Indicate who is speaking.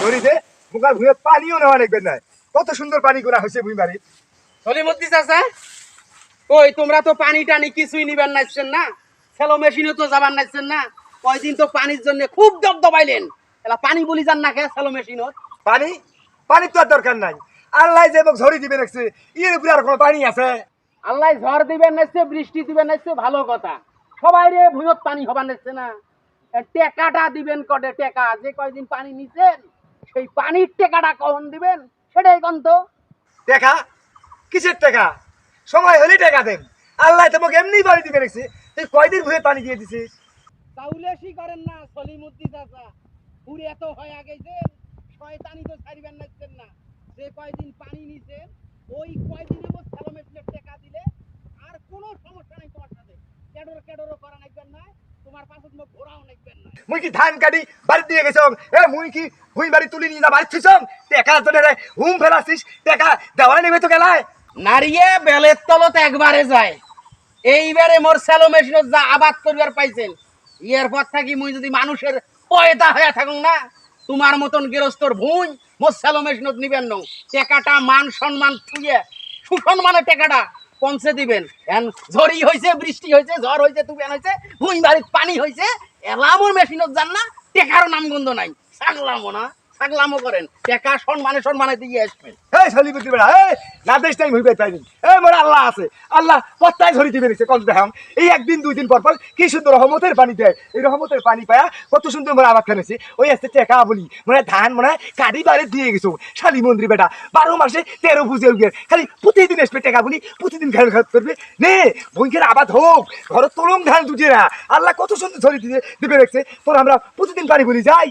Speaker 1: ধরিতে মুখার ভুঁয়ে পানিও নেওয়া দেখবেন না, কত সুন্দর পানি করা হয়েছে ভুঁই বাড়ির।
Speaker 2: সলিমুদ্দিন চাচা, ওই তোমরা তো পানি টানি কিছুই নিবেন নাইছেন না, সেলো মেশিনে তো যাবার নাইছেন না। কয়দিন তো পানির জন্য খুব দবদবাইলেন, এলা পানি বলি যান না কে সেলো মেশিনত?
Speaker 1: পানি পানির তো আর দরকার নাই, আল্লাহ যে মোক ঝরি দিবে দেখছে, এর উপরে আর কোনো পানি আছে?
Speaker 2: আল্লাহ ঝড় দিবেন নাইছে, বৃষ্টি দিবেন নাইছে, ভালো কথা। সবাই রে ভুঁয়ত পানি হবার নাইছে না। টেকাটা দিবেন কটে, টেকা যে কয়দিন পানি নিছেন সেই পানির টেকাটা কখন দিবেন সেটাই কোন তো।
Speaker 1: টাকা কিসের টাকা? সময় হলে টাকা দেন, আল্লাহ তোমাকে এমনি বাড়ি দিবে দেখছে। তুই কয়দিন ভুঁয়ে পানি দিয়ে দিছিস?
Speaker 2: তাউলেশি করেন না সলিমুদ্দিন চাচা, পুরে এত হয়ে গেছে, শয়তানি তো ছাড়িবেন নাইছেন না। যে কয়দিন পানি নিছেন ওই কয়দিনের মধ্যে সেলো মেশিনের টেকা দিলে আর কোনো সমস্যা নাই তোমার সাথে। কেডর কেডরও করা নাইবেন না, তোমার পাশে মুখ ঘোরাও নাইবেন না।
Speaker 1: মুই কি ধান কাটি বাড়ি দিয়ে গেছ? এ মুই কি ভুঁই বাড়ি তুলি নিয়ে যা বাড়ি থুইছ? টাকা তো হুম ফেলাছিস, টাকা দেওয়া নেবে তো গেলায়।
Speaker 2: নারিয়ে বেলের তলত একবারে যায়। এইবারে মোর সেলো মেশিনত যা আবাদ করিবার পাইছেন, ইয়ের পর থাকি মুই যদি মানুষের পয়দা হয়ে থাকুন না, তোমার মতন গৃহস্থর ভুঁই মোর সেলো মেশিনত নিবেন না। টেকাটা মান সম্মান থুয়ে সুসম্মানের টেকাটা পৌঁছে দিবেন। ঝড়ি হয়েছে, বৃষ্টি হয়েছে, ঝড় হয়েছে, তুফান হয়েছে, ভুঁই বাড়ির পানি হয়েছে, এলামোর মেশিনত যান না, টেকারও নামগন্ধ নাই। ছাগলামো না, ছাগলামো করেন, টেকা সম্মানে সম্মানে দিয়ে আসবেন।
Speaker 1: এই সলিমুদ্দিন বেড়া, এই না দেশ টাইম হইবে পাইনি। এই মোর আল্লাহ আছে, আল্লাহ পত্তায় ঝরি দিবে নিছে। কত দেখাম এই একদিন দুই দিন পর পর কি সুন্দর রহমতের পানি দেয়। এই রহমতের পানি পায়া কত সুন্দর মোর আবাদ খানেছে। ওই আসতে টেকা বলি মনে হয় ধান মনে হয় কাটি বাড়ি দিয়ে গেছো। শালি মন্দির বেটা 12 মাসে 13 বুঝে উঠবে, খালি প্রতিদিন আসবে টেকা বলি, প্রতিদিন খেয়াল খাত করবে। নে বইকের আবাদ হোক, ঘর তলং ধান দুটিয়ে না, আল্লাহ কত সুন্দর ঝরি দিবে দেখছে। তোর আমরা প্রতিদিন পানি বলি যাই।